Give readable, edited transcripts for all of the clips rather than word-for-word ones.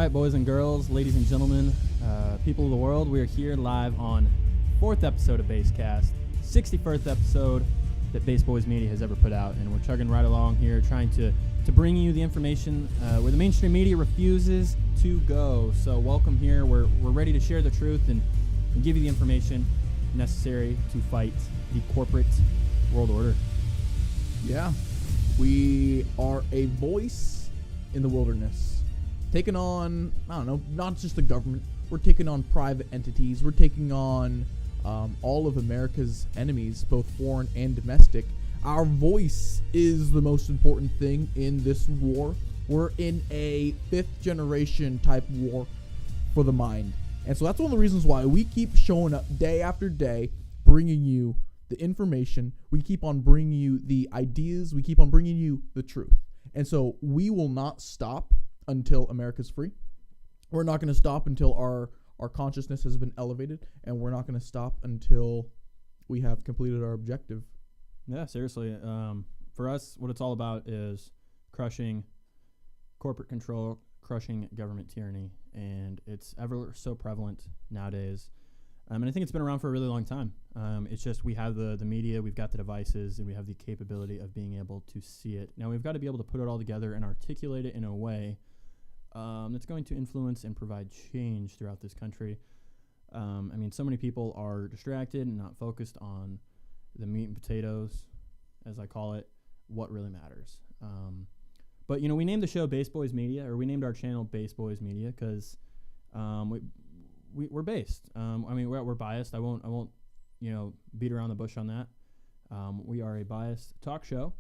right, boys and girls, ladies and gentlemen, people of the world, we are here live on 4th episode of BasedCast, 61st episode that Base Boys Media has ever put out, and we're chugging right along here trying to bring you the information where the mainstream media refuses to go. So welcome here. We're ready to share the truth and give you the information necessary to fight the corporate world order. Yeah, we are a voice in the wilderness, taking on, I don't know, not just the government. We're taking on private entities. We're taking on all of America's enemies, both foreign and domestic. Our voice is the most important thing in this war. We're in a 5th generation type war for the mind. And so that's one of the reasons why we keep showing up day after day, bringing you the information. We keep on bringing you the ideas. We keep on bringing you the truth. And so we will not stop until America's free. We're not going to stop until our consciousness has been elevated. And we're not going to stop until we have completed our objective. Yeah, seriously. For us, what it's all about is crushing corporate control, crushing government tyranny, and it's ever so prevalent nowadays. And I think it's been around for a really long time. It's just we have the media, we've got the devices, and we have the capability of being able to see it. Now, we've got to be able to put it all together and articulate it in a way that's going to influence and provide change throughout this country. So many people are distracted and not focused on the meat and potatoes, as I call it, what really matters. But we named the show Base Boys Media, or we named our channel Base Boys Media because we're based. We're biased. I won't beat around the bush on that. We are a biased talk show.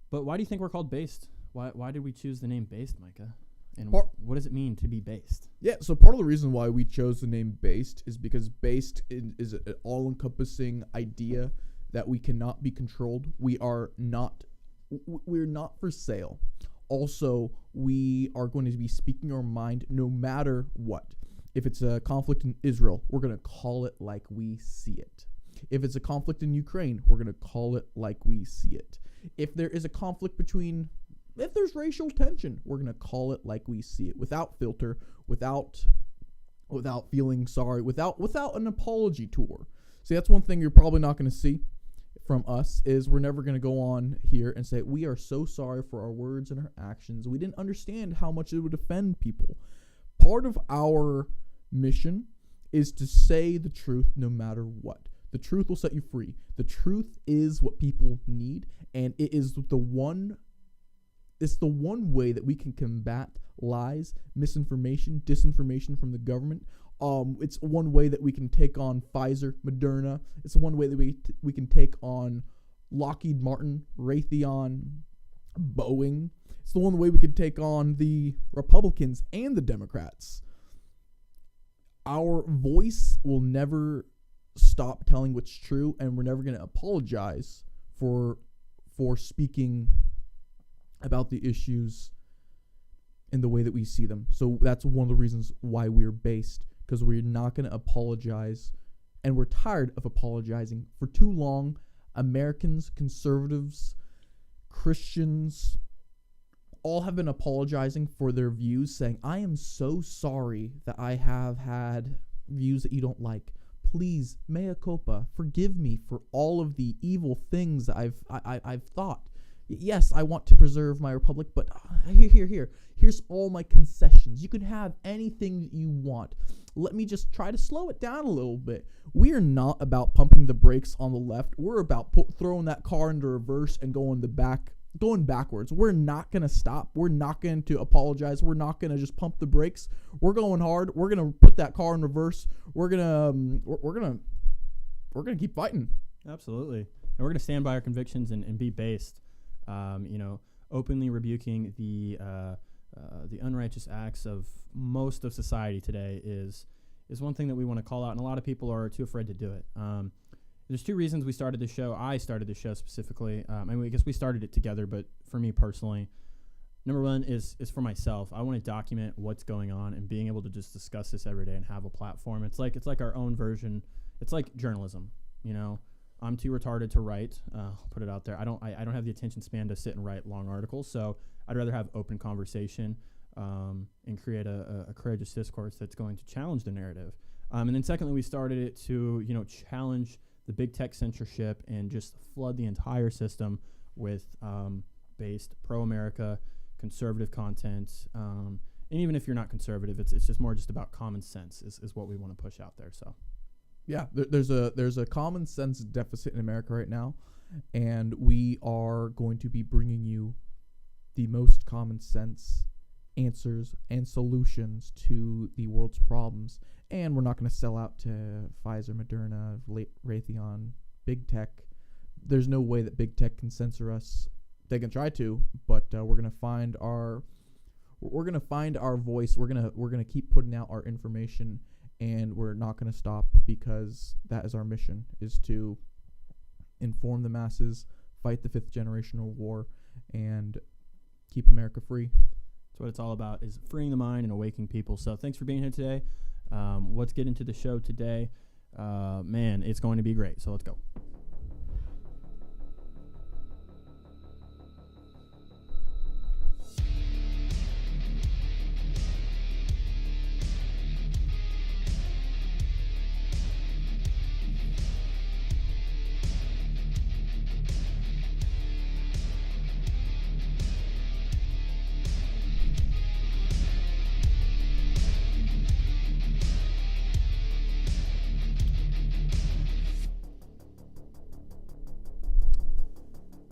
But why do you think we're called Based? Why did we choose the name Based, Micah? And what does it mean to be based? Yeah, so part of the reason why we chose the name Based is because based is an all-encompassing idea that we cannot be controlled. We're not for sale. Also, we are going to be speaking our mind no matter what. If it's a conflict in Israel, we're going to call it like we see it. If it's a conflict in Ukraine, we're going to call it like we see it. If there is a conflict if there's racial tension, we're going to call it like we see it, without filter, without feeling sorry, without an apology tour. See, that's one thing you're probably not going to see from us is we're never going to go on here and say, we are so sorry for our words and our actions. We didn't understand how much it would offend people. Part of our mission is to say the truth no matter what. The truth will set you free. The truth is what people need, and it is the one way that we can combat lies, misinformation, disinformation from the government. It's one way that we can take on Pfizer, Moderna. It's one way that we can take on Lockheed Martin, Raytheon, Boeing. It's the one way we can take on the Republicans and the Democrats. Our voice will never stop telling what's true, and we're never going to apologize for speaking about the issues in the way that we see them. So that's one of the reasons why we're based, because we're not going to apologize, and we're tired of apologizing. For too long, Americans, conservatives, Christians, all have been apologizing for their views, saying, I am so sorry that I have had views that you don't like. Please, mea culpa, forgive me for all of the evil things that I've thought. Yes, I want to preserve my republic, but here's all my concessions. You can have anything that you want. Let me just try to slow it down a little bit. We are not about pumping the brakes on the left. We're about throwing that car into reverse and going backwards. We're not going to stop. We're not going to apologize. We're not going to just pump the brakes. We're going hard. We're going to put that car in reverse. We're going to keep fighting. Absolutely. And we're going to stand by our convictions and be based. Openly rebuking the unrighteous acts of most of society today is one thing that we want to call out, and a lot of people are too afraid to do it. There's 2 reasons we started the show. I started the show specifically. I guess we started it together, but for me personally, number one is for myself. I want to document what's going on and being able to just discuss this every day and have a platform. It's like our own version. It's like journalism, I'm too retarded to write. I'll put it out there. I don't have the attention span to sit and write long articles, so I'd rather have open conversation. and create a courageous discourse that's going to challenge the narrative. And then secondly, we started it to, challenge the big tech censorship and just flood the entire system with based pro-America conservative content. And even if you're not conservative, it's just more just about common sense is what we want to push out there. So, yeah, there's a common sense deficit in America right now, and we are going to be bringing you the most common sense answers and solutions to the world's problems. And we're not going to sell out to Pfizer, Moderna, Raytheon, big tech. There's no way that big tech can censor us. They can try to, but we're going to find our voice. We're going to keep putting out our information, and we're not going to stop, because that is our mission, is to inform the masses, fight the fifth generational war, and keep America free. That's what it's all about, is freeing the mind and awakening people. So thanks for being here today. Let's get into the show today. Man, it's going to be great. So let's go.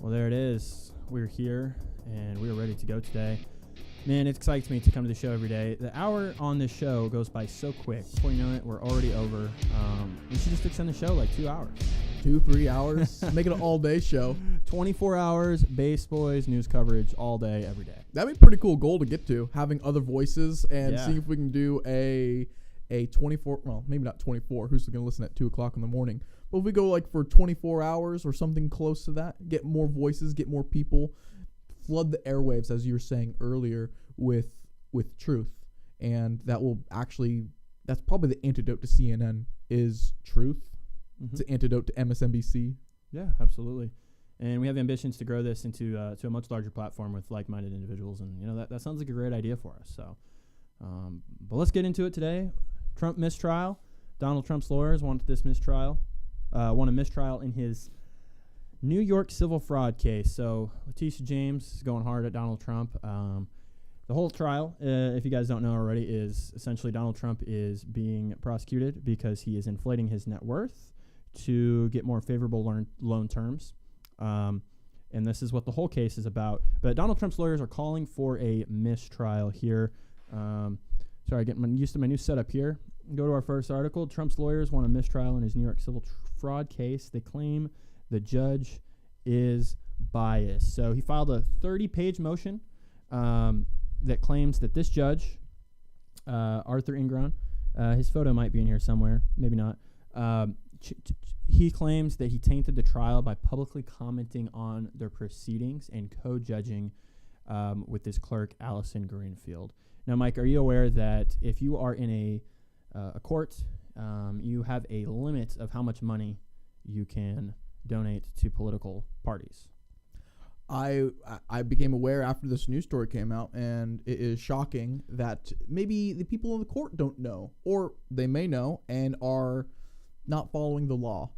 Well, there it is. We're here, and we're ready to go today. Man, it excites me to come to the show every day. The hour on this show goes by so quick. Before you know it, we're already over. We should just extend the show like 2 hours. 2-3 hours. Make it an all-day show. 24 hours, Base Boys, news coverage, all day, every day. That'd be a pretty cool goal to get to, having other voices, and see if we can do a 24, well, maybe not 24. Who's going to listen at 2 o'clock in the morning? But if we go like for 24 hours or something close to that, get more voices, get more people, flood the airwaves, as you were saying earlier, with truth. And that will actually, that's probably the antidote to CNN, is truth. Mm-hmm. It's an antidote to MSNBC. Yeah, absolutely. And we have ambitions to grow this into to a much larger platform with like-minded individuals. And, that sounds like a great idea for us. So, but let's get into it today. Trump mistrial. Donald Trump's lawyers want this mistrial. Want a mistrial in his New York civil fraud case. So Letitia James is going hard at Donald Trump. The whole trial, if you guys don't know already, is essentially Donald Trump is being prosecuted because he is inflating his net worth to get more favorable loan terms. And this is what the whole case is about. But Donald Trump's lawyers are calling for a mistrial here. Sorry, getting used to my new setup here. Go to our first article. Trump's lawyers want a mistrial in his New York civil fraud case. They claim the judge is biased. So he filed a 30-page motion that claims that this judge, Arthur Ingron, his photo might be in here somewhere, maybe not. He claims that he tainted the trial by publicly commenting on their proceedings and co-judging with his clerk, Allison Greenfield. Now, Mike, are you aware that if you are in a court, you have a limit of how much money you can donate to political parties? I became aware after this news story came out, and it is shocking that maybe the people in the court don't know, or they may know and are not following the law.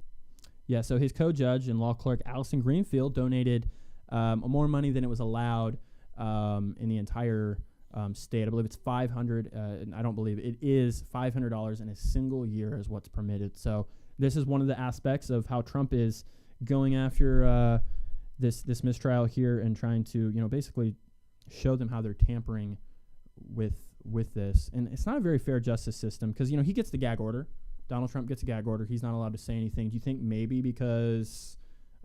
Yeah, so his co-judge and law clerk, Allison Greenfield, donated more money than it was allowed in the entire state. I believe it's $500, and I don't believe it is $500 in a single year is what's permitted. So this is one of the aspects of how Trump is going after this mistrial here and trying to, basically show them how they're tampering with this. And it's not a very fair justice system because, he gets the gag order. Donald Trump gets a gag order. He's not allowed to say anything. Do you think maybe because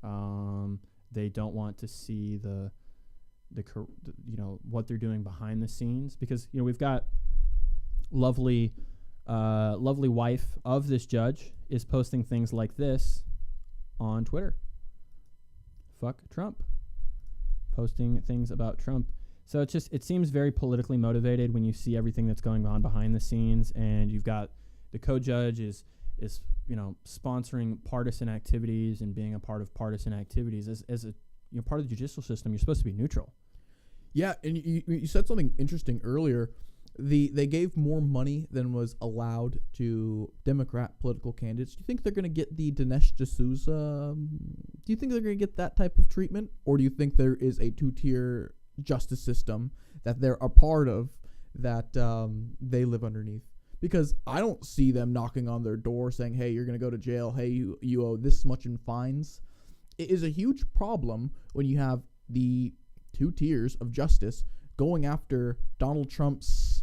they don't want to see the what they're doing behind the scenes? Because we've got lovely wife of this judge is posting things like this on Twitter. Fuck Trump. Posting things about Trump. So it seems very politically motivated when you see everything that's going on behind the scenes, and you've got the co-judge is sponsoring partisan activities and being a part of partisan activities as a part of the judicial system. You're supposed to be neutral. Yeah, and you said something interesting earlier. They gave more money than was allowed to Democrat political candidates. Do you think they're going to get the Dinesh D'Souza? Do you think they're going to get that type of treatment, or do you think there is a two-tier justice system that they're a part of that they live underneath? Because I don't see them knocking on their door saying, "Hey, you're going to go to jail. Hey, you owe this much in fines." It is a huge problem when you have the two tiers of justice going after Donald Trump's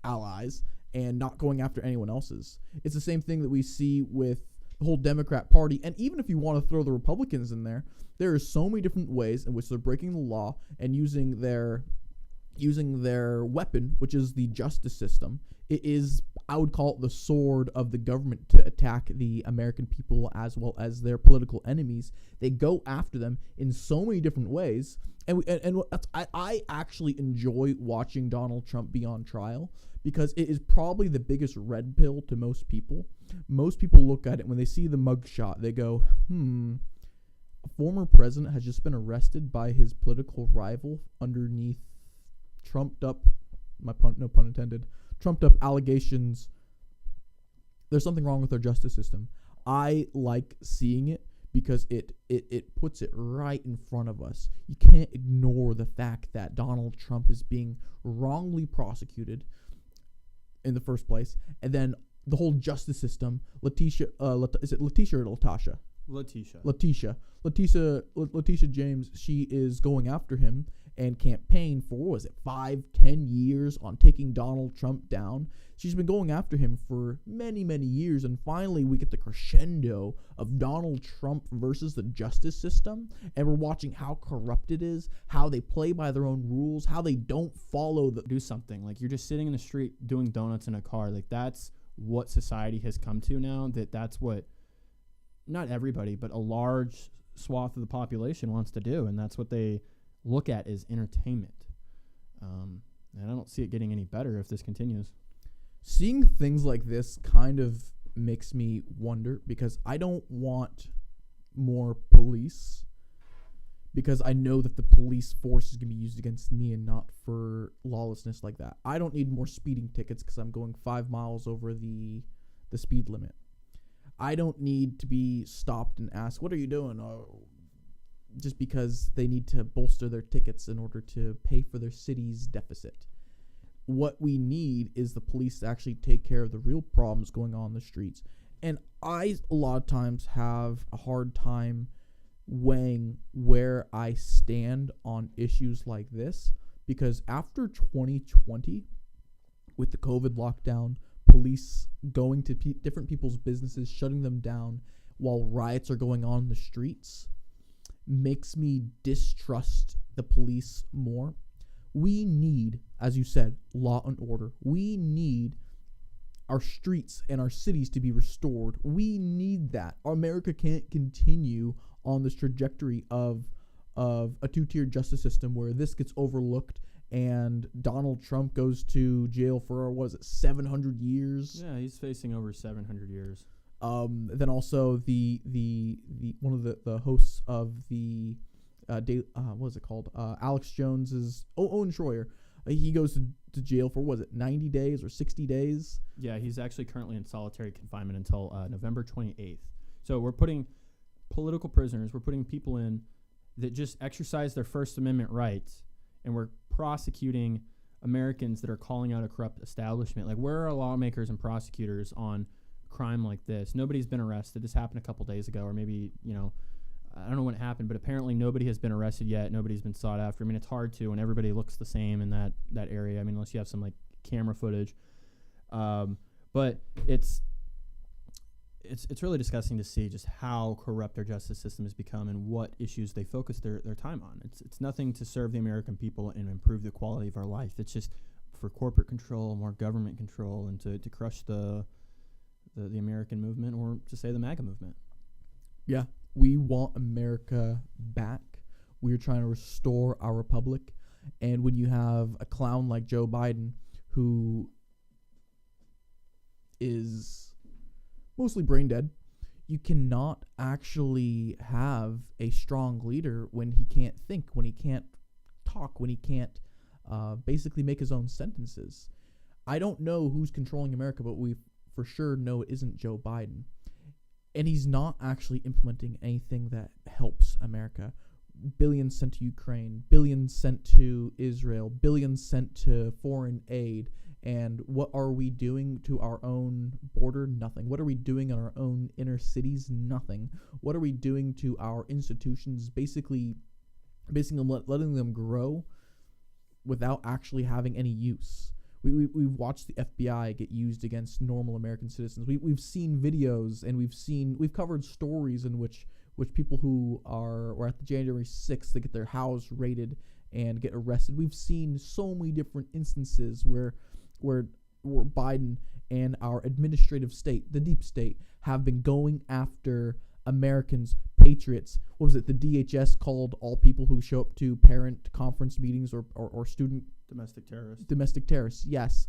allies and not going after anyone else's. It's the same thing that we see with the whole Democrat Party. And even if you want to throw the Republicans in there, there are so many different ways in which they're breaking the law and using their weapon, which is the justice system. It is, I would call it, the sword of the government to attack the American people as well as their political enemies. They go after them in so many different ways. And I actually enjoy watching Donald Trump be on trial because it is probably the biggest red pill to most people. Most people look at it when they see the mugshot, they go, a former president has just been arrested by his political rival underneath trumped up, no pun intended, trumped up allegations. There's something wrong with our justice system. I like seeing it because it puts it right in front of us. You can't ignore the fact that Donald Trump is being wrongly prosecuted in the first place, and then the whole justice system. Is it Letitia or Latasha? Letitia James, she is going after him and campaigned for, 5-10 years on taking Donald Trump down. She's been going after him for many, many years, and finally we get the crescendo of Donald Trump versus the justice system, and we're watching how corrupt it is, how they play by their own rules, how they don't follow do something. Like, you're just sitting in the street doing donuts in a car. Like, that's what society has come to now, that's what not everybody, but a large swath of the population wants to do, and that's what they look at as entertainment. And I don't see it getting any better if this continues. Seeing things like this kind of makes me wonder, because I don't want more police, because I know that the police force is going to be used against me and not for lawlessness like that. I don't need more speeding tickets because I'm going 5 miles over the speed limit. I don't need to be stopped and asked, "What are you doing?" Just because they need to bolster their tickets in order to pay for their city's deficit. What we need is the police to actually take care of the real problems going on in the streets. And I, a lot of times, have a hard time weighing where I stand on issues like this, because after 2020, with the COVID lockdown, police going to different people's businesses, shutting them down while riots are going on in the streets, makes me distrust the police more. We need, as you said, law and order. We need our streets and our cities to be restored. We need that. America can't continue on this trajectory of a two-tiered justice system where this gets overlooked and Donald Trump goes to jail for, 700 years? Yeah, he's facing over 700 years. Then also the one of the hosts of the what is it called? Alex Jones's Owen Schroyer. He goes to jail for 90 days or 60 days? Yeah, he's actually currently in solitary confinement until November 28th. So we're putting political prisoners, we're putting people in that just exercise their First Amendment rights, and we're prosecuting Americans that are calling out a corrupt establishment. Like, where are lawmakers and prosecutors on crime like this? Nobody's been arrested. This happened a couple days ago, or maybe, I don't know when it happened, but apparently nobody has been arrested yet. Nobody's been sought after. I mean, it's hard to when everybody looks the same in that area. I mean, unless you have some like camera footage. But it's really disgusting to see just how corrupt our justice system has become and what issues they focus their time on. It's nothing to serve the American people and improve the quality of our life. It's just for corporate control, more government control, and to crush the American movement, or to say the MAGA movement. Yeah, we want America back. We're trying to restore our republic. And when you have a clown like Joe Biden, who is mostly brain dead, you cannot actually have a strong leader when he can't think, when he can't talk, when he can't basically make his own sentences. I don't know who's controlling America, but we for sure know it isn't Joe Biden. And he's not actually implementing anything that helps America. Billions sent to Ukraine, billions sent to Israel, billions sent to foreign aid. And what are we doing to our own border? Nothing. What are we doing in our own inner cities? Nothing. What are we doing to our institutions? Basically letting them grow without actually having any use. We've watched the FBI get used against normal American citizens. We've seen videos, and we've covered stories in which people who were at the January 6th, they get their house raided and get arrested. We've seen so many different instances where Biden and our administrative state, the deep state, have been going after Americans, patriots. What was it? The DHS called all people who show up to parent conference meetings or student Domestic terrorists. Domestic terrorists, yes.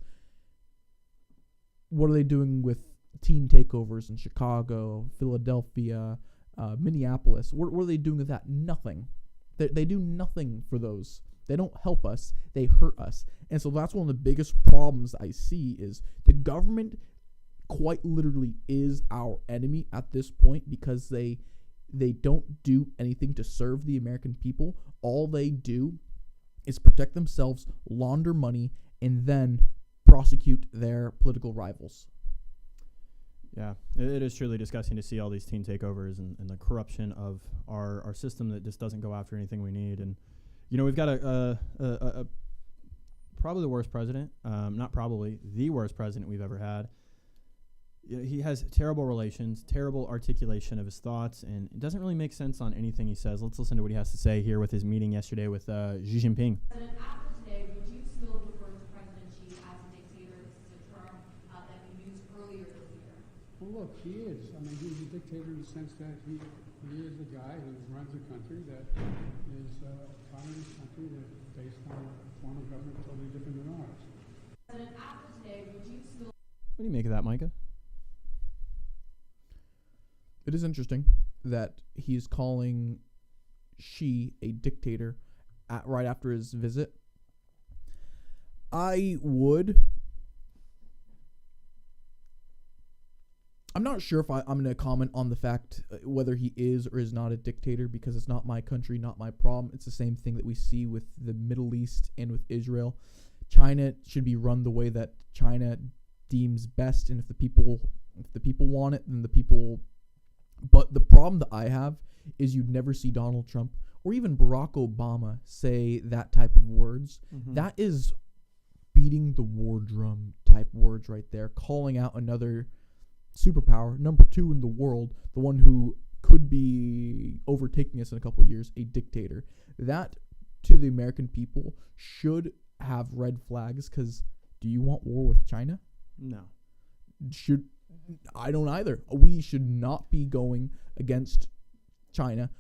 What are they doing with teen takeovers in Chicago, Philadelphia, Minneapolis? What are they doing with that? Nothing. They do nothing for those. They don't help us. They hurt us. And so that's one of the biggest problems I see is the government quite literally is our enemy at this point, because they don't do anything to serve the American people. All they do is protect themselves, launder money, and then prosecute their political rivals. Yeah, it is truly disgusting to see all these teen takeovers and the corruption of our system that just doesn't go after anything we need. And, we've got a probably the worst president, not probably, the worst president we've ever had. He has terrible relations, terrible articulation of his thoughts, and it doesn't really make sense on anything he says. Let's listen to what he has to say here with his meeting yesterday with Xi Jinping. After today, would you still refer to President Xi as a dictator? This is a term that you used earlier this year. Well, look, he is. I mean, he's a dictator in the sense that he is a guy who runs a country that is a communist country that is based on a form of government totally different than ours. President, after today, would you still... What do you make of that, Micah? It is interesting that he's calling Xi a dictator right after his visit. I'm not sure if I'm going to comment on the fact whether he is or is not a dictator, because it's not my country, not my problem. It's the same thing that we see with the Middle East and with Israel. China should be run the way that China deems best, and if the people want it, then the people. But the problem that I have is you'd never see Donald Trump or even Barack Obama say that type of words. Mm-hmm. That is beating the war drum type words right there, calling out another superpower, number 2 in the world, the one who could be overtaking us in a couple of years, a dictator. That, to the American people, should have red flags, because do you want war with China? No. I don't either. We should not be going against China,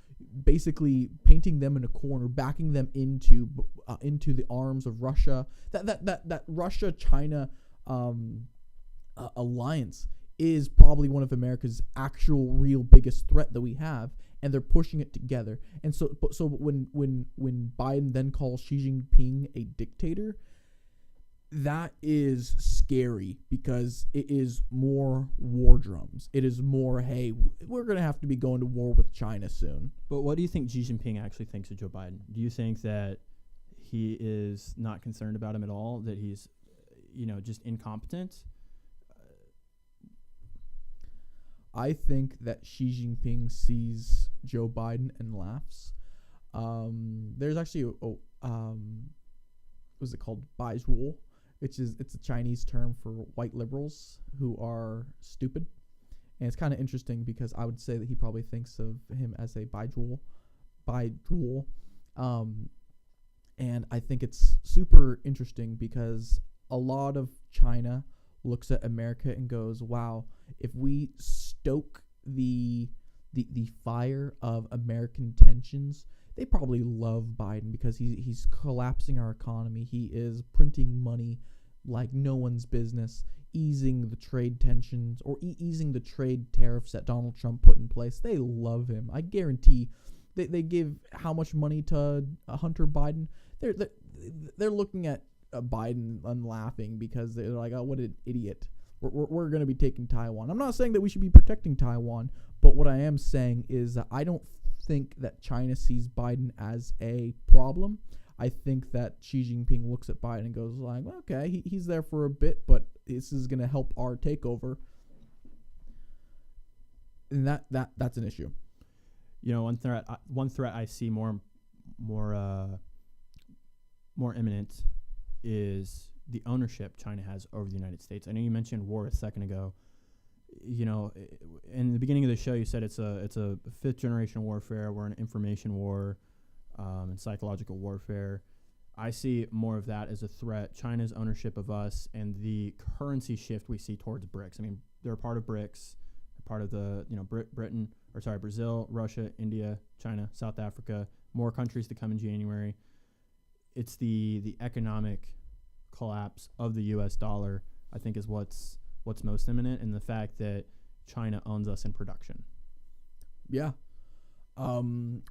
basically painting them in a corner, backing them into the arms of Russia. That Russia-China alliance is probably one of America's actual real biggest threat that we have, and they're pushing it together. And so when Biden then calls Xi Jinping a dictator, that is scary, because it is more war drums. It is more, hey, we're going to have to be going to war with China soon. But what do you think Xi Jinping actually thinks of Joe Biden? Do you think that he is not concerned about him at all, that he's, just incompetent? I think that Xi Jinping sees Joe Biden and laughs. There's actually what's it called? Baizhuo. It's a Chinese term for white liberals who are stupid. And it's kind of interesting, because I would say that he probably thinks of him as a Baizhuo. And I think it's super interesting, because a lot of China looks at America and goes, wow, if we stoke the fire of American tensions, they probably love Biden, because he's collapsing our economy. He is printing money like no one's business, easing the trade tensions, or easing the trade tariffs that Donald Trump put in place. They love him. I guarantee they give how much money to Hunter Biden? they're looking at Biden and laughing because they're like, oh, what an idiot. We're going to be taking Taiwan. I'm not saying that we should be protecting Taiwan, but what I am saying is that I don't think that China sees Biden as a problem. I think that Xi Jinping looks at Biden and goes like, okay, he's there for a bit, but this is going to help our takeover. And that's an issue. You know, one threat I see more imminent is the ownership China has over the United States. I know you mentioned war a second ago. You know, in the beginning of the show, you said it's a fifth generation warfare. We're in information war and psychological warfare. I see more of that as a threat. China's ownership of us and the currency shift we see towards BRICS. I mean, they're a part of BRICS, part of the Brazil, Russia, India, China, South Africa. More countries to come in January. It's the economic collapse of the U.S. dollar, I think, is what's most imminent, and the fact that China owns us in production. Yeah.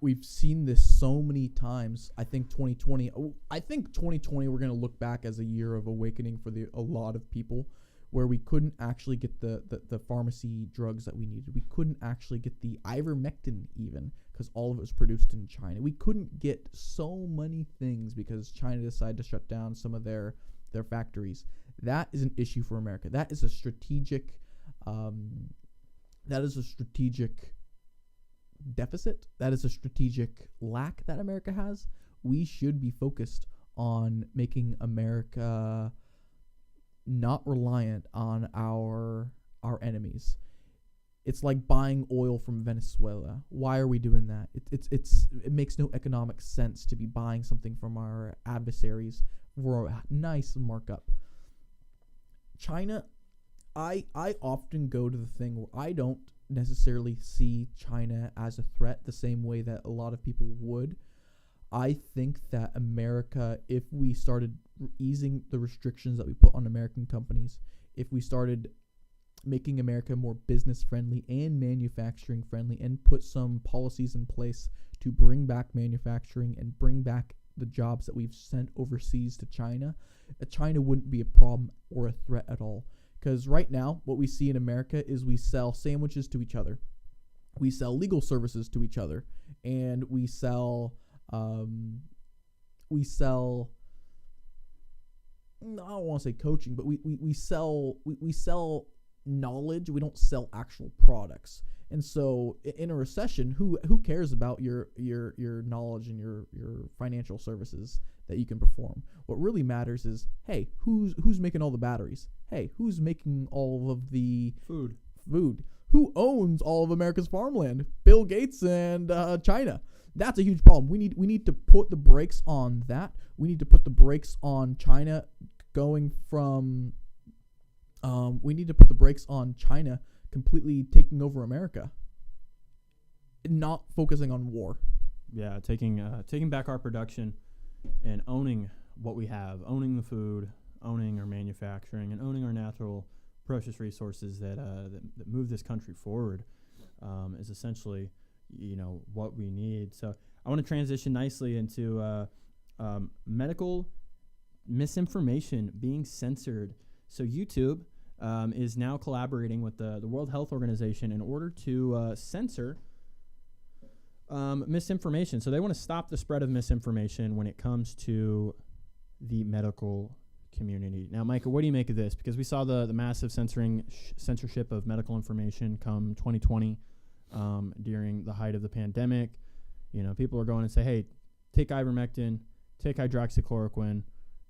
We've seen this so many times. I think 2020 we're going to look back as a year of awakening for a lot of people, where we couldn't actually get the pharmacy drugs that we needed. We couldn't actually get the ivermectin even because all of it was produced in China. We couldn't get so many things because China decided to shut down some of their factories. That is an issue for America. That is a strategic deficit. That is a strategic lack that America has. We should be focused on making America not reliant on our enemies. It's like buying oil from Venezuela. Why are we doing that? It makes no economic sense to be buying something from our adversaries for a nice markup. China, I often go to the thing where I don't necessarily see China as a threat the same way that a lot of people would. I think that America, if we started easing the restrictions that we put on American companies, if we started making America more business friendly and manufacturing friendly and put some policies in place to bring back manufacturing and bring back the jobs that we've sent overseas to China, China wouldn't be a problem or a threat at all. Because right now, what we see in America is we sell sandwiches to each other. We sell legal services to each other. And we sell I don't want to say coaching, but we sell knowledge. We don't sell actual products. And so in a recession, who cares about your knowledge and your financial services that you can perform? What really matters is, hey, who's making all the batteries? Hey, who's making all of the food? Who owns all of America's farmland? Bill Gates and China. That's a huge problem. We need to put the brakes on that. We need to put the brakes on China going from we need to put the brakes on China completely taking over America, not focusing on war. Yeah, taking back our production and owning what we have, owning the food, owning our manufacturing, and owning our natural precious resources that move this country forward is essentially, what we need. So I want to transition nicely into medical misinformation being censored. So YouTube is now collaborating with the World Health Organization in order to censor misinformation. So they want to stop the spread of misinformation when it comes to the medical community. Now, Micah, what do you make of this? Because we saw the massive censorship of medical information come 2020 during the height of the pandemic. People are going and say, hey, take ivermectin, take hydroxychloroquine.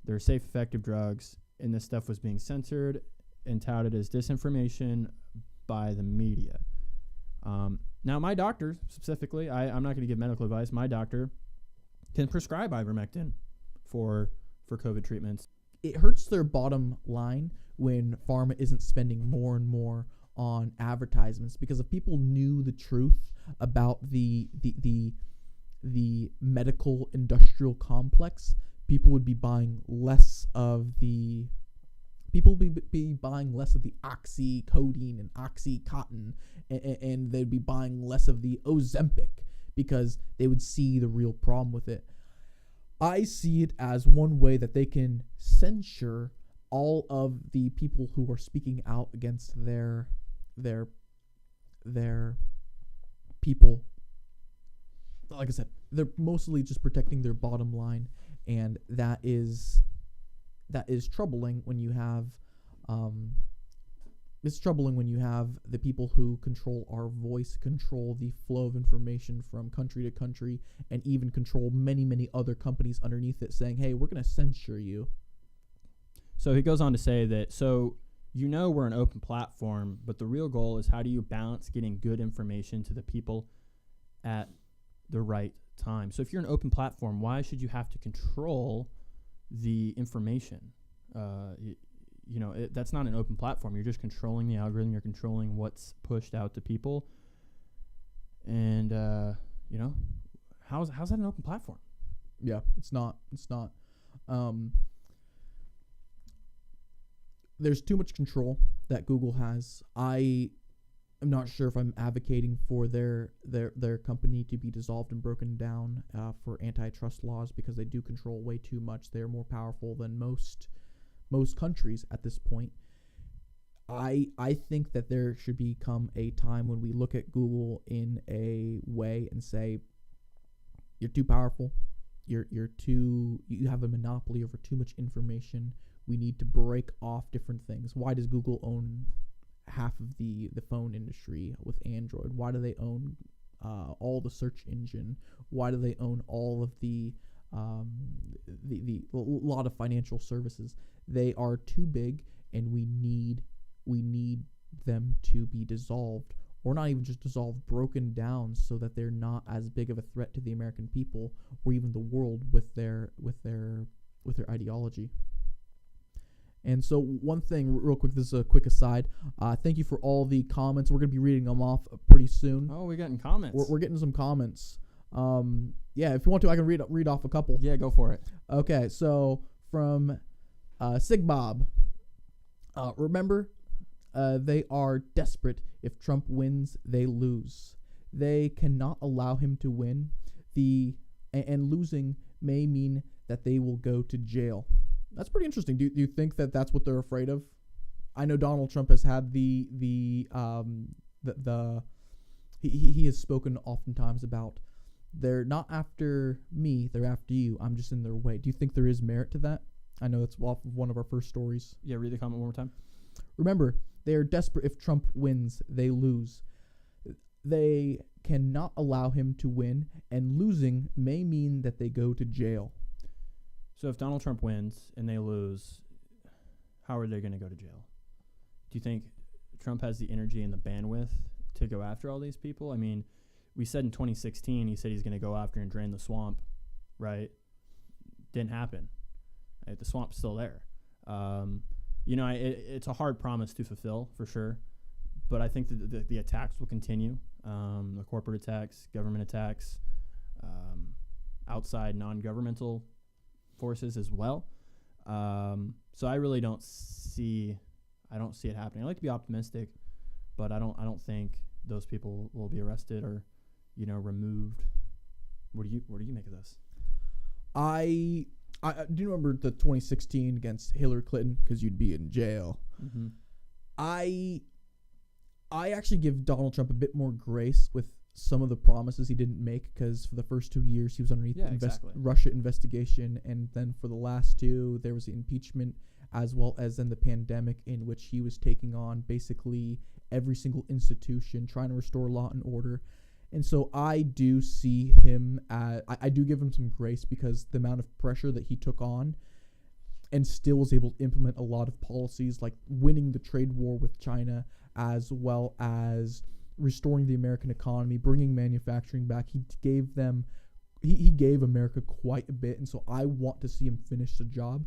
They're safe, effective drugs. And this stuff was being censored and touted as disinformation by the media. Now, my doctor, specifically, I'm not going to give medical advice. My doctor can prescribe ivermectin for COVID treatments. It hurts their bottom line when pharma isn't spending more and more on advertisements, because if people knew the truth about the medical industrial complex, people would be buying less of the oxycodone and oxycontin, and they'd be buying less of the Ozempic because they would see the real problem with it. I see it as one way that they can censure all of the people who are speaking out against their people. Like I said, they're mostly just protecting their bottom line, and that is troubling when you have it's troubling when you have the people who control our voice, control the flow of information from country to country, and even control many, many other companies underneath it, saying, hey, we're going to censor you. So he goes on to say that, we're an open platform, but the real goal is how do you balance getting good information to the people at the right time? So if you're an open platform, why should you have to control the information? That's not an open platform. You're just controlling the algorithm. You're controlling what's pushed out to people. And, how's that an open platform? Yeah, it's not. There's too much control that Google has. I am not sure if I'm advocating for their company to be dissolved and broken down for antitrust laws, because they do control way too much. They're more powerful than most countries at this point. I think that there should become a time when we look at Google in a way and say, you're too powerful. You have a monopoly over too much information. We need to break off different things. Why does Google own half of the phone industry with Android? Why do they own all the search engine? Why do they own all of the lot of financial services? They are too big, and we need them to be dissolved, or not even just dissolved, broken down, so that they're not as big of a threat to the American people or even the world with their ideology. And so one thing real quick, this is a quick aside. Thank you for all the comments. We're going to be reading them off pretty soon. Oh, we're getting comments. We're getting some comments. Yeah, if you want to, I can read off a couple. Yeah, go for it. Okay, so from Sig Bob. Remember, they are desperate. If Trump wins, they lose. They cannot allow him to win. And losing may mean that they will go to jail. That's pretty interesting. Do you think that that's what they're afraid of? I know Donald Trump has had he has spoken oftentimes about, they're not after me, they're after you. I'm just in their way. Do you think there is merit to that? I know it's off of one of our first stories. Yeah, read the comment one more time. Remember, they are desperate. If Trump wins, they lose. They cannot allow him to win, and losing may mean that they go to jail. So if Donald Trump wins and they lose, how are they going to go to jail? Do you think Trump has the energy and the bandwidth to go after all these people? I mean, we said in 2016, he said he's going to go after and drain the swamp, right? Didn't happen. Right? The swamp's still there. It's a hard promise to fulfill, for sure. But I think that the attacks will continue. The corporate attacks, government attacks, outside non-governmental forces as well. So I really don't see it happening. I like to be optimistic, but I don't think those people will be arrested or, removed. What do you make of this? I do you remember the 2016 against Hillary Clinton, because you'd be in jail. Mm-hmm. I actually give Donald Trump a bit more grace with some of the promises he didn't make, because for the first 2 years he was underneath Russia investigation, and then for the last 2 there was the impeachment, as well as then the pandemic, in which he was taking on basically every single institution, trying to restore law and order. And so I do see him I do give him some grace, because the amount of pressure that he took on and still was able to implement a lot of policies, like winning the trade war with China, as well as restoring the American economy, bringing manufacturing back. He gave America quite a bit, and so I want to see him finish the job.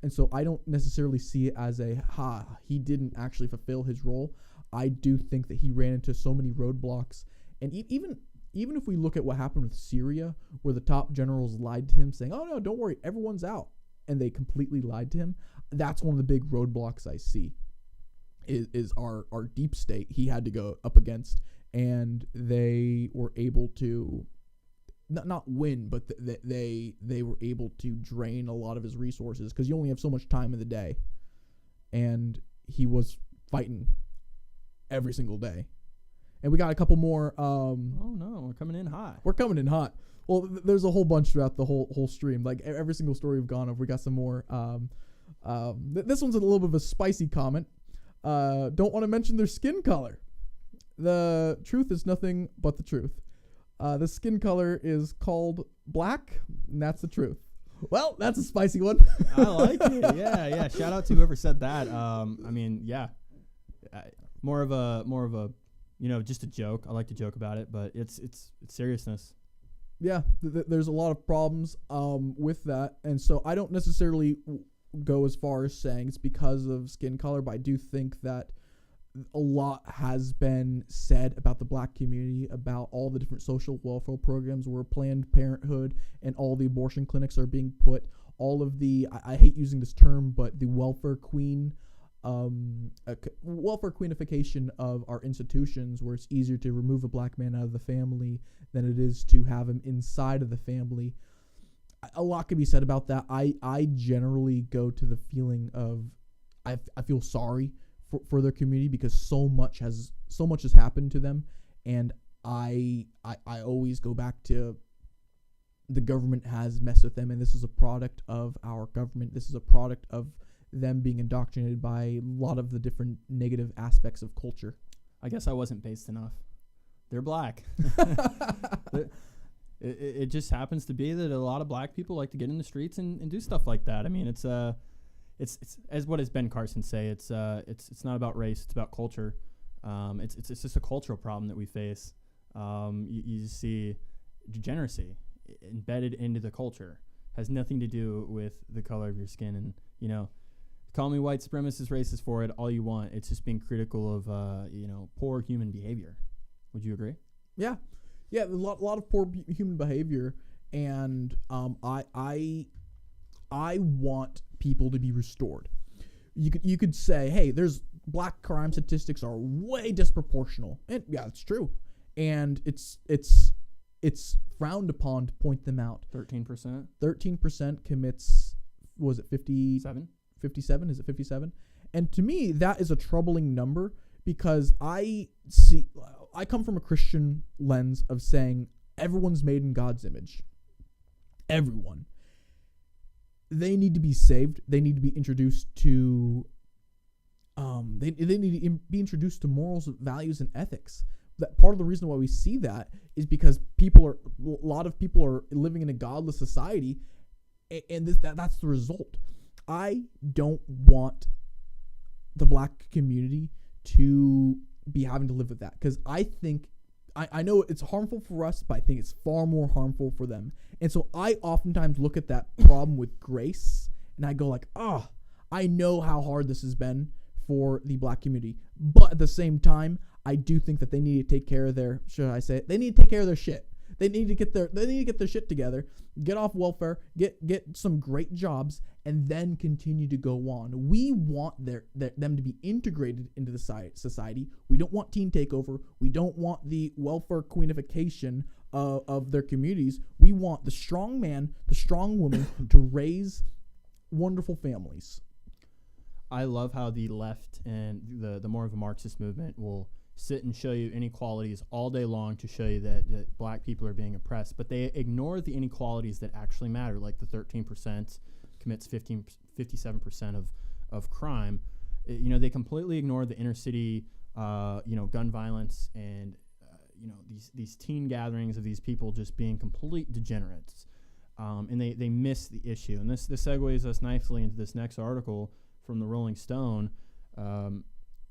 And so I don't necessarily see it as he didn't actually fulfill his role. I do think that he ran into so many roadblocks. And even if we look at what happened with Syria, where the top generals lied to him, saying, oh, no, don't worry, everyone's out, and they completely lied to him, that's one of the big roadblocks I see. Is our deep state he had to go up against, and they were able to not win, but they were able to drain a lot of his resources because you only have so much time in the day, and he was fighting every single day. And we got a couple more. Oh no, we're coming in hot. We're coming in hot. Well, there's a whole bunch throughout the whole stream. Like every single story we've gone over, we got some more. This one's a little bit of a spicy comment. Don't want to mention their skin color. The truth is nothing but the truth. The skin color is called black, and that's the truth. Well, that's a spicy one. I like it. Yeah. Shout out to whoever said that. I mean, yeah, more of a, just a joke. I like to joke about it, but it's seriousness. Yeah, there's a lot of problems with that, and so I don't necessarily go as far as saying it's because of skin color, but I do think that a lot has been said about the black community, about all the different social welfare programs where Planned Parenthood and all the abortion clinics are being put, all of the, I hate using this term, but the welfare queenification of our institutions, where it's easier to remove a black man out of the family than it is to have him inside of the family. A lot can be said about that. I generally go to the feeling of I feel sorry for their community because so much has happened to them, and I always go back to the government has messed with them, and this is a product of our government. This is a product of them being indoctrinated by a lot of the different negative aspects of culture. I guess I wasn't based enough. They're black. It just happens to be that a lot of black people like to get in the streets and do stuff like that. I mean, it's as what does Ben Carson say? It's not about race. It's about culture. It's just a cultural problem that we face. You just see degeneracy embedded into the culture. Has nothing to do with the color of your skin. And call me white supremacist, racist for it all you want. It's just being critical of poor human behavior. Would you agree? Yeah, a lot of poor human behavior, and I want people to be restored. You could say, hey, there's black crime statistics are way disproportional, and yeah, it's true, and it's frowned upon to point them out. 13%. 13% commits. Was it 57? 57? Is it 57? And to me, that is a troubling number because I come from a Christian lens of saying everyone's made in God's image. Everyone. They need to be saved. They need to be introduced to they need to be introduced to morals, values, and ethics. That part of the reason why we see that is because a lot of people are living in a godless society, and that's the result. I don't want the black community to be having to live with that because I think I know it's harmful for us, but I think it's far more harmful for them. And so I oftentimes look at that problem with grace and I go like, I know how hard this has been for the black community. But at the same time, I do think that they need to take care of their, they need to take care of their shit. They need to get their shit together, get off welfare, get some great jobs, and then continue to go on. We want them to be integrated into the society. We don't want teen takeover. We don't want the welfare queenification of their communities. We want the strong man, the strong woman to raise wonderful families. I love how the left and the more of a Marxist movement will sit and show you inequalities all day long to show you that black people are being oppressed, but they ignore the inequalities that actually matter, like the 13% commits 57% of crime. They completely ignore the inner city, gun violence and these teen gatherings of these people just being complete degenerates, and they miss the issue. And this segues us nicely into this next article from the Rolling Stone.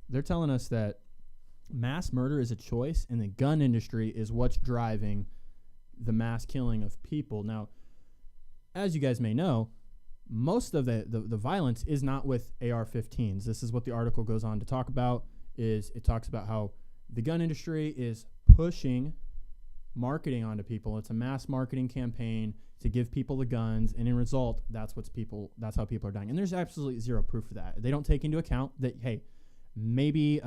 They're telling us that mass murder is a choice, and the gun industry is what's driving the mass killing of people. Now, as you guys may know, most of the violence is not with AR-15s. This is what the article goes on to talk about. It talks about how the gun industry is pushing marketing onto people. It's a mass marketing campaign to give people the guns, and in result, that's how people are dying. And there's absolutely zero proof of that. They don't take into account that, hey, maybe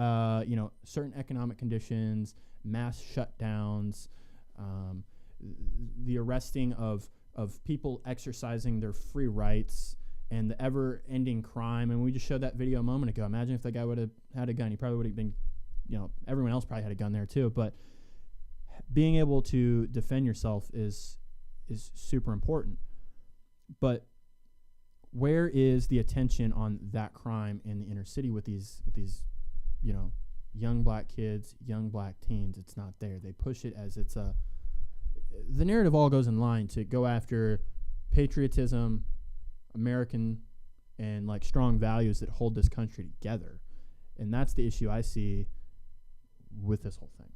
certain economic conditions, mass shutdowns, the arresting of people exercising their free rights and the ever-ending crime. And we just showed that video a moment ago. Imagine if that guy would have had a gun. He probably would have been, everyone else probably had a gun there too. But being able to defend yourself is super important. But where is the attention on that crime in the inner city with these young black kids, young black teens? It's not there. They push it as the narrative all goes in line to go after patriotism, American, and like strong values that hold this country together. And that's the issue I see with this whole thing.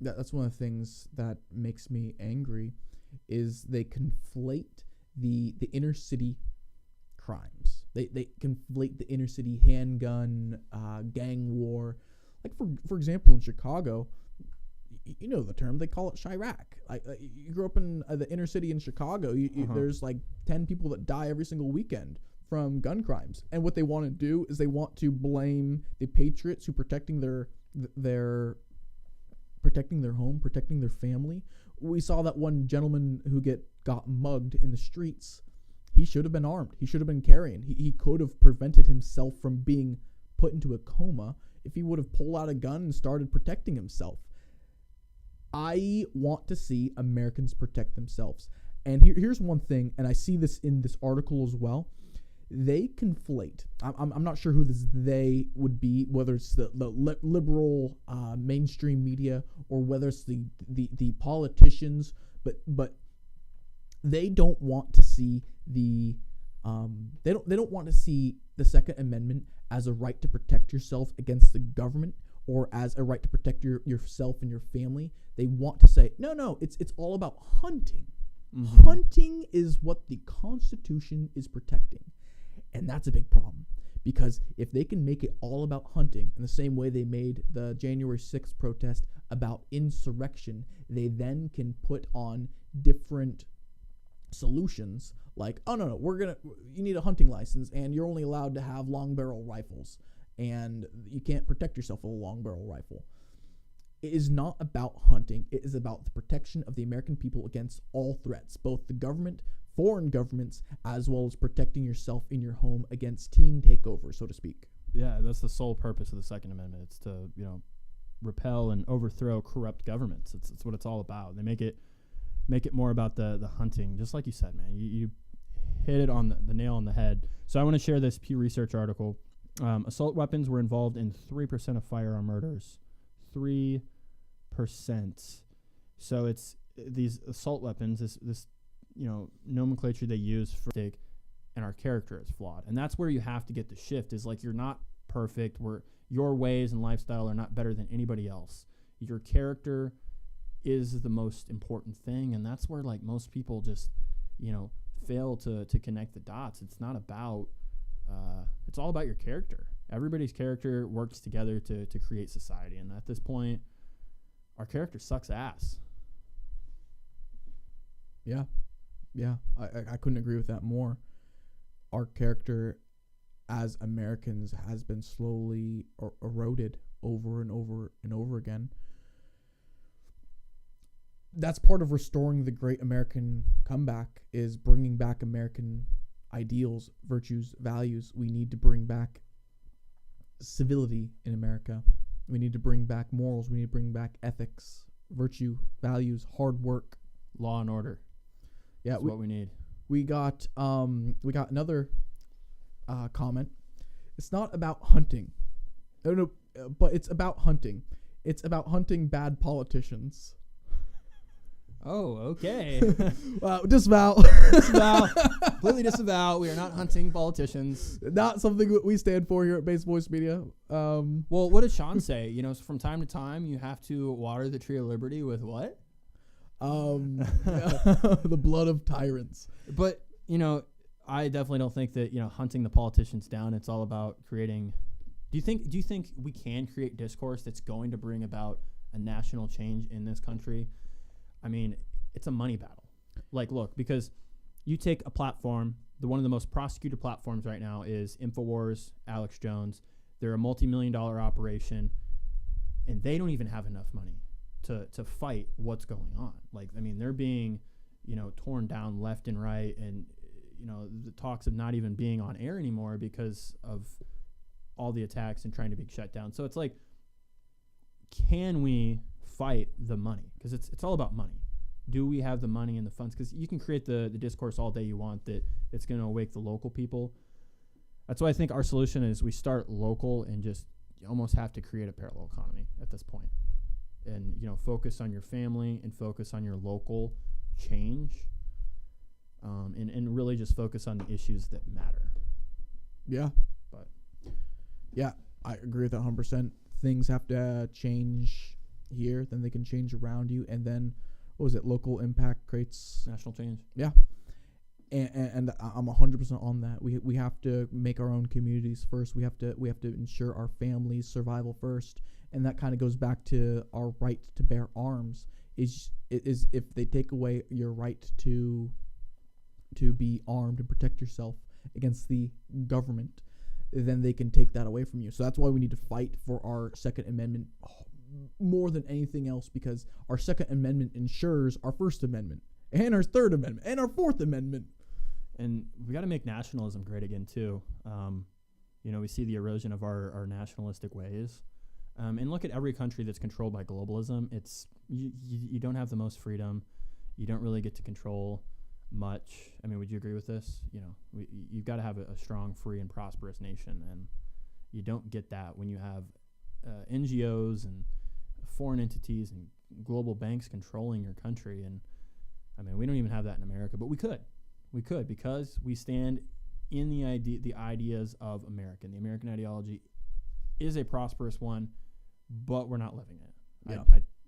That's one of the things that makes me angry is they conflate the inner city crimes. They conflate the inner city handgun, gang war. Like for example, in Chicago, you know the term, they call it Chirac. You grew up in the inner city in Chicago. There's like 10 people that die every single weekend from gun crimes. And what they want to do is they want to blame the patriots who protecting their home, protecting their family. We saw that one gentleman who got mugged in the streets. He should have been armed. He should have been carrying. He could have prevented himself from being put into a coma if he would have pulled out a gun and started protecting himself. I want to see Americans protect themselves. And here's one thing, and I see this in this article as well. They conflate. I'm not sure who this they would be, whether it's the liberal mainstream media or whether it's the politicians, but they don't want to see they don't want to see the Second Amendment as a right to protect yourself against the government or as a right to protect yourself and your family. They want to say no, it's all about hunting. Mm-hmm. Hunting is what the Constitution is protecting. And that's a big problem, because if they can make it all about hunting in the same way they made the January 6th protest about insurrection, they then can put on different solutions like, oh, no, you need a hunting license and you're only allowed to have long barrel rifles and you can't protect yourself with a long barrel rifle. It is not about hunting. It is about the protection of the American people against all threats, both the government, foreign governments, as well as protecting yourself in your home against teen takeover, so to speak. Yeah, that's the sole purpose of the Second Amendment. It's to, repel and overthrow corrupt governments. It's what it's all about. They make it more about the hunting, just like you said, man. You hit it on the nail on the head. So I want to share this Pew Research article. Assault weapons were involved in 3% of firearm murders. 3%. So it's these assault weapons, this nomenclature they use for stick, and our character is flawed. And that's where you have to get the shift, is like, you're not perfect. Your ways and lifestyle are not better than anybody else. Your character is the most important thing. And that's where like most people just, fail to connect the dots. It's not about, it's all about your character. Everybody's character works together to create society. And at this point, our character sucks ass. Yeah, I couldn't agree with that more. Our character as Americans has been slowly eroded over and over and over again. That's part of restoring the great American comeback, is bringing back American ideals, virtues, values. We need to bring back civility in America. We need to bring back morals. We need to bring back ethics, virtue, values, hard work, law and order. Yeah, that's what we need. We got another comment. It's not about hunting. No, but it's about hunting. It's about hunting bad politicians. Oh, okay. Disavow. Completely disavow. We are not hunting politicians. Not something that we stand for here at Base Voice Media. Well, what does Sean say? From time to time, you have to water the tree of liberty with what? The blood of tyrants. But, I definitely don't think that, hunting the politicians down, it's all about creating. Do you think we can create discourse that's going to bring about a national change in this country? I mean, it's a money battle. Like, look, because you take a platform, one of the most prosecuted platforms right now is InfoWars, Alex Jones. They're a multi-million-dollar operation, and they don't even have enough money to fight what's going on. Like, I mean, they're being, torn down left and right, and the talks of not even being on air anymore because of all the attacks and trying to be shut down. So it's like, can we fight the money? Because it's all about money. Do we have the money and the funds? Because you can create the discourse all day you want that it's going to awake the local people. That's why I think our solution is we start local and just you almost have to create a parallel economy at this point. And, focus on your family and focus on your local change, and really just focus on the issues that matter. Yeah. But yeah, I agree with that 100%. Things have to change here, then they can change around you, and then local impact creates national change. Yeah. And I'm 100% on that. We have to make our own communities first. We have to ensure our families' survival first, and that kind of goes back to our right to bear arms. Is if they take away your right to be armed and protect yourself against the government, then they can take that away from you. So that's why we need to fight for our Second Amendment more than anything else, because our Second Amendment ensures our First Amendment and our Third Amendment and our Fourth Amendment. And we got to make nationalism great again too. We see the erosion of our nationalistic ways. And look at every country that's controlled by globalism. It's you don't have the most freedom. You don't really get to control much. I mean, would you agree with this? You've got to have a strong, free, and prosperous nation, and you don't get that when you have NGOs and foreign entities and global banks controlling your country. And I mean, we don't even have that in America, but we could because we stand in the ideas of America. The American ideology is a prosperous one, but we're not living it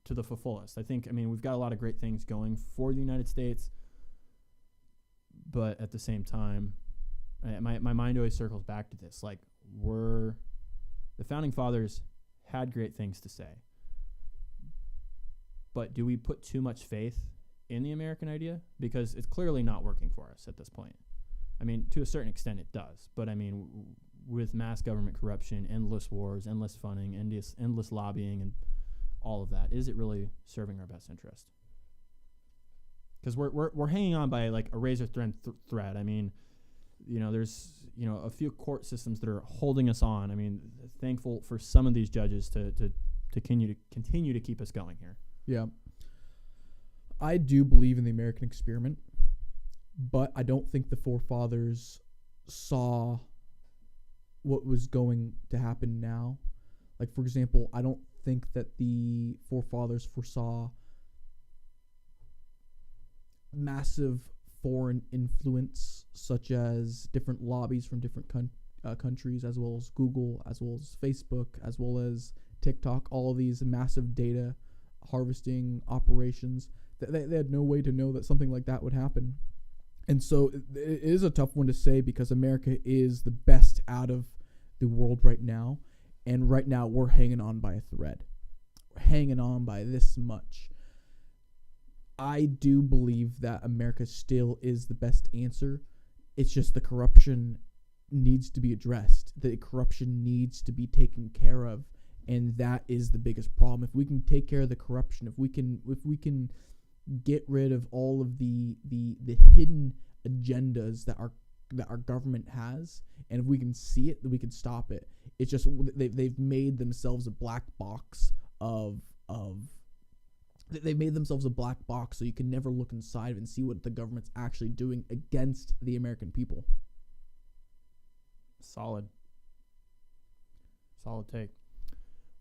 to the fullest. I think, we've got a lot of great things going for the United States, but at the same time, my mind always circles back to this. Like, the Founding Fathers had great things to say, but do we put too much faith in the American idea? Because it's clearly not working for us at this point. I mean, to a certain extent it does, but with mass government corruption, endless wars, endless funding, endless lobbying, and all of that, is it really serving our best interest? Because we're hanging on by like a razor thread. I mean, there's a few court systems that are holding us on. I mean, thankful for some of these judges to continue to keep us going here. Yeah. I do believe in the American experiment, but I don't think the forefathers saw what was going to happen now. Like, for example, I don't think that the forefathers foresaw massive foreign influence, such as different lobbies from different countries, as well as Google, as well as Facebook, as well as TikTok, all of these massive data harvesting operations. They had no way to know that something like that would happen. And so it is a tough one to say, because America is the best out of the world right now. And right now we're hanging on by a thread. We're hanging on by this much. I do believe that America still is the best answer. It's just the corruption needs to be addressed. The corruption needs to be taken care of. And that is the biggest problem. If we can take care of the corruption, if we can get rid of all of the hidden agendas that our government has, and if we can see it, then we can stop it. It's just they've made themselves a black box they've made themselves a black box, so you can never look inside and see what the government's actually doing against the American people. Solid take.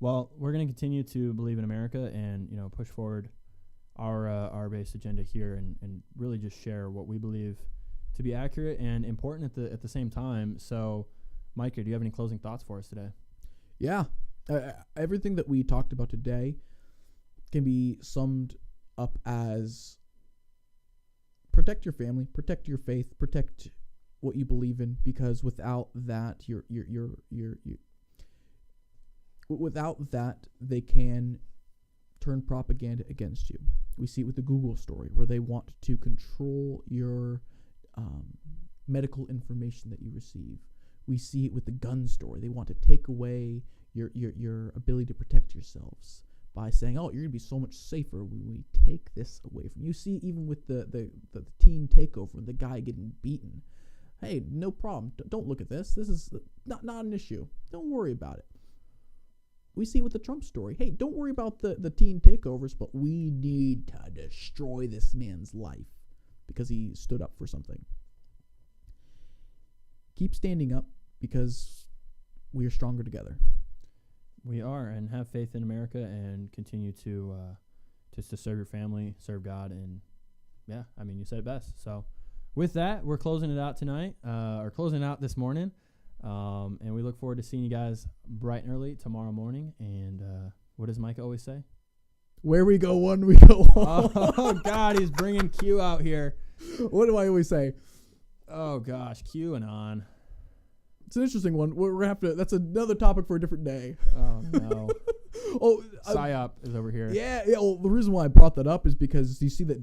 Well, we're going to continue to believe in America and push forward our base agenda here, and really just share what we believe to be accurate and important at the same time. So, Micah, do you have any closing thoughts for us today? Yeah. Everything that we talked about today can be summed up as protect your family, protect your faith, protect what you believe in, because without that, without that, they can turn propaganda against you. We see it with the Google story, where they want to control your medical information that you receive. We see it with the gun story. They want to take away your ability to protect yourselves by saying, "Oh, you're gonna be so much safer when we take this away from you." See, even with the teen takeover, the guy getting beaten. Hey, no problem. Don't look at this. This is not an issue. Don't worry about it. We see it with the Trump story. Hey, don't worry about the teen takeovers, but we need to destroy this man's life because he stood up for something. Keep standing up because we are stronger together. We are, and have faith in America and continue to just to serve your family, serve God, and yeah, I mean, you said it best. So with that, we're closing it out tonight, or closing out this morning, and we look forward to seeing you guys bright and early tomorrow morning. And what does Micah always say? Where we go one, we go all. Oh, God, he's bringing Q out here. What do I always say? Oh, gosh, Q and on. It's an interesting one. We're gonna have to. That's another topic for a different day. Oh, no. Oh, PSYOP is over here. Yeah. Well, the reason why I brought that up is because you see that